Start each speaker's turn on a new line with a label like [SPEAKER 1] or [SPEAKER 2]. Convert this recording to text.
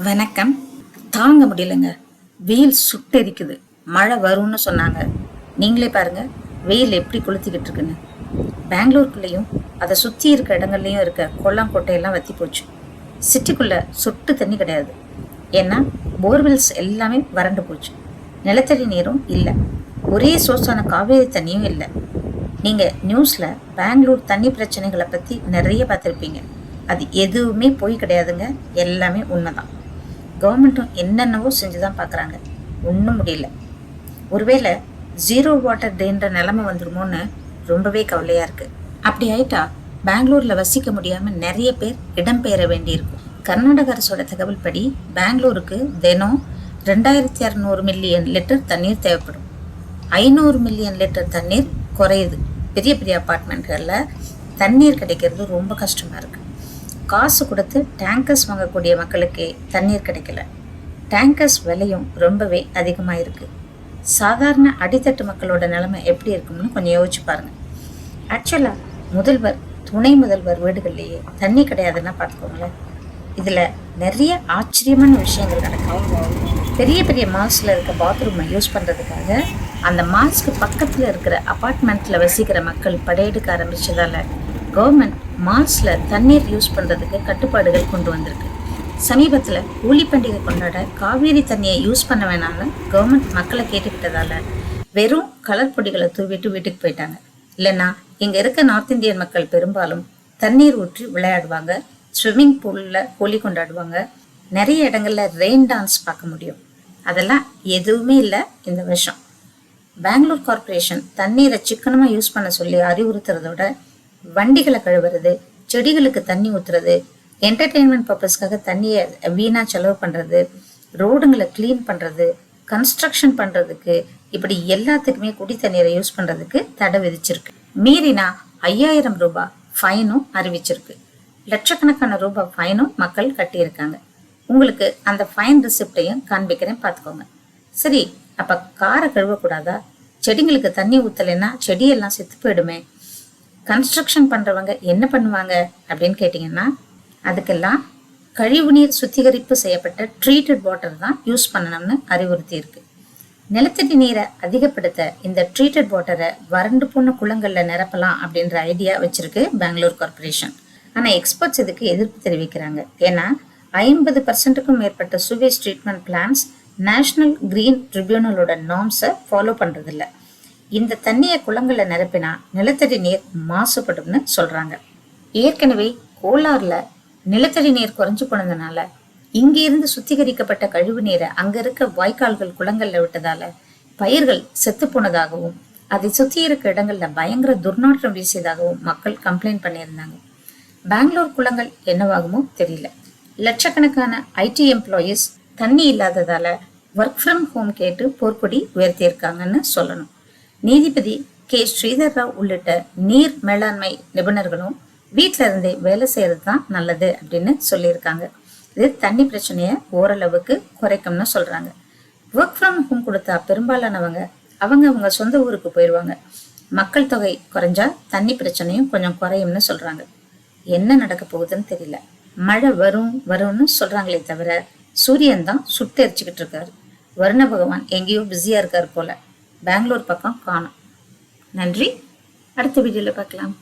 [SPEAKER 1] வணக்கம். தாங்க முடியலங்க, வெயில் சுட்டெரிக்குது. மழை வரும்னு சொன்னாங்க. நீங்களே பாருங்க, வெயில் எப்படி கொளுத்திக்கிட்டு இருக்குன்னு. பெங்களூருக்குள்ளேயும் அதை சுற்றி இருக்க இடங்கள்லையும் இருக்க கொல்லம் கோட்டையெல்லாம் வற்றி போச்சு. சிட்டிக்குள்ளே சொட்டு தண்ணி கிடையாது. ஏன்னா போர்வெல்ஸ் எல்லாமே வறண்டு போச்சு. நிலத்தடி நீரும் இல்லை. ஒரே சோர்ஸான காவேரி தண்ணியும் இல்லை. நீங்கள் நியூஸில் பெங்களூர் தண்ணி பிரச்சனைகளை பற்றி நிறைய பார்த்துருப்பீங்க. அது எதுவுமே போய் கிடையாதுங்க, எல்லாமே உண்மைதான். கவர்மெண்ட்டும் என்னென்னவோ செஞ்சு தான் பார்க்குறாங்க, ஒன்றும் முடியல. ஒருவேளை ஜீரோ வாட்டர் டேன்ற நிலைமை வந்துடுமோன்னு ரொம்பவே கவலையாக இருக்குது. அப்படி ஆயிட்டா பெங்களூரில் வசிக்க முடியாமல் நிறைய பேர் இடம்பெயர வேண்டியிருக்கும். கர்நாடக அரசோட தகவல் படி பெங்களூருக்கு தினம் 2600 மில்லியன் லிட்டர் தண்ணீர் தேவைப்படும். 500 மில்லியன் லிட்டர் தண்ணீர் குறையுது. பெரிய பெரிய அப்பார்ட்மெண்ட்களில் தண்ணீர் கிடைக்கிறது ரொம்ப கஷ்டமாக இருக்குது. காசு கொடுத்து டேங்கர்ஸ் வாங்கக்கூடிய மக்களுக்கு தண்ணீர் கிடைக்கல. டேங்கர்ஸ் விலையும் ரொம்பவே அதிகமாக இருக்குது. சாதாரண அடித்தட்டு மக்களோட நிலைமை எப்படி இருக்கும்னு கொஞ்சம் யோசிச்சு பாருங்கள். ஆக்சுவலாக முதல்வர், துணை முதல்வர் வீடுகள்லேயே தண்ணி கிடையாதுன்னா பார்த்துக்கோங்களேன். இதில் நிறைய ஆச்சரியமான விஷயங்கள் நடக்கும். பெரிய பெரிய மால்ஸில் இருக்க பாத்ரூமை யூஸ் பண்ணுறதுக்காக அந்த மால்ஸ்க்கு பக்கத்தில் இருக்கிற அப்பார்ட்மெண்ட்டில் வசிக்கிற மக்கள் படையெடுக்க ஆரம்பித்ததால் கவர்மெண்ட் மால்ஸில் தண்ணீர் யூஸ் பண்ணுறதுக்கு கட்டுப்பாடுகள் கொண்டு வந்திருக்கு. சமீபத்தில் ஹோலி பண்டிகை கொண்டாட காவேரி தண்ணியை யூஸ் பண்ண வேணாம்னு கவர்மெண்ட் மக்களை கேட்டுக்கிட்டதால வெறும் கலர் பொடிகளை தூவிட்டு வீட்டுக்கு போயிட்டாங்க. இல்லைன்னா இங்கே இருக்க நார்த் இந்தியன் மக்கள் பெரும்பாலும் தண்ணீர் ஊற்றி விளையாடுவாங்க, ஸ்விம்மிங் பூலில் ஹோலி கொண்டாடுவாங்க, நிறைய இடங்களில் ரெயின் டான்ஸ் பார்க்க முடியும். அதெல்லாம் எதுவுமே இல்லை இந்த வருஷம். பெங்களூர் கார்பரேஷன் தண்ணீரை சிக்கனமாக யூஸ் பண்ண சொல்லி அறிவுறுத்துறதோட வண்டிகளை கழுவுறது, செடிகளுக்கு தண்ணி ஊற்றுறது, என்டர்டெயின்மெண்ட் பர்பஸ்க்காக தண்ணியை வீணாக செலவு பண்ணுறது, ரோடுங்களை க்ளீன் பண்ணுறது, கன்ஸ்ட்ரக்ஷன் பண்ணுறதுக்கு, இப்படி எல்லாத்துக்குமே குடி தண்ணீரை யூஸ் பண்ணுறதுக்கு தடை விதிச்சிருக்கு. மீறினா 5000 ரூபாய் ஃபைனும் அறிவிச்சிருக்கு. லட்சக்கணக்கான ரூபாய் ஃபைனும் மக்கள் கட்டியிருக்காங்க. உங்களுக்கு அந்த ஃபைன் ரிசிப்டையும் காண்பிக்கிறேன், பார்த்துக்கோங்க. சரி, அப்போ காரை கழுவக்கூடாதா? செடிங்களுக்கு தண்ணி ஊற்றலைன்னா செடியெல்லாம் செத்து போயிடுமே. கன்ஸ்ட்ரக்ஷன் பண்ணுறவங்க என்ன பண்ணுவாங்க அப்படின்னு கேட்டிங்கன்னா, அதுக்கெல்லாம் கழிவுநீர் சுத்திகரிப்பு செய்யப்பட்ட ட்ரீட்டட் வாட்டர் தான் யூஸ் பண்ணணும்னு அறிவுறுத்தி இருக்கு. நிலத்தடி நீரை அதிகப்படுத்த இந்த ட்ரீட்டட் வாட்டரை வறண்டு போன குளங்களில் நிரப்பலாம் அப்படின்ற ஐடியா வச்சிருக்கு பெங்களூர் கார்பரேஷன். ஆனால் எக்ஸ்பர்ட்ஸ் இதுக்கு எதிர்ப்பு தெரிவிக்கிறாங்க. ஏன்னா 50%க்கும் மேற்பட்ட sewage treatment plans national green ட்ரிபியூனலோட நார்ம்ஸை ஃபாலோ பண்ணுறதில்ல. இந்த தண்ணியை குளங்களை நிரப்பினா நிலத்தடி நீர் மாசுபடும்னு சொல்றாங்க. ஏற்கனவே கோலார்ல நிலத்தடி நீர் குறைஞ்சு போனதுனால இங்கிருந்து சுத்திகரிக்கப்பட்ட கழிவு நீரை அங்க இருக்க வாய்க்கால்கள் குளங்கள்ல விட்டதால பயிர்கள் செத்து போனதாகவும் அதை சுத்தி இருக்க இடங்கள்ல பயங்கர துர்நாற்றம் வீசியதாகவும் மக்கள் கம்ப்ளைண்ட் பண்ணியிருந்தாங்க. பெங்களூர் குளங்கள் என்னவாகுமோ தெரியல. லட்சக்கணக்கான ஐடி எம்ப்ளாயீஸ் தண்ணி இல்லாததால ஒர்க் ஃப்ரம் ஹோம் கேட்டு போர்க்கொடி உயர்த்தியிருக்காங்கன்னு சொல்லணும். நீதிபதி கே ஸ்ரீதர் ராவ் உள்ளிட்ட நீர் மேலாண்மை நிபுணர்களும் வீட்டில இருந்தே வேலை செய்யறது தான் நல்லது அப்படின்னு சொல்லியிருக்காங்க. இது தண்ணி பிரச்சனையை ஓரளவுக்கு குறைக்கும்னு சொல்றாங்க. ஒர்க் ஃப்ரம் ஹோம் கொடுத்தா பெரும்பாலானவங்க அவங்க சொந்த ஊருக்கு போயிடுவாங்க. மக்கள் தொகை குறைஞ்சா தண்ணி பிரச்சனையும் கொஞ்சம் குறையும்னு சொல்றாங்க. என்ன நடக்க போகுதுன்னு தெரியல. மழை வரும்னு சொல்றாங்களே தவிர சூரியன் தான் சுட்டெரிச்சுக்கிட்டு இருக்காரு. வருண பகவான் எங்கேயோ பிஸியா இருக்காரு போல. பெங்களூர் பக்கம் காணும். நன்றி. அடுத்த வீடியோல பார்க்கலாம்.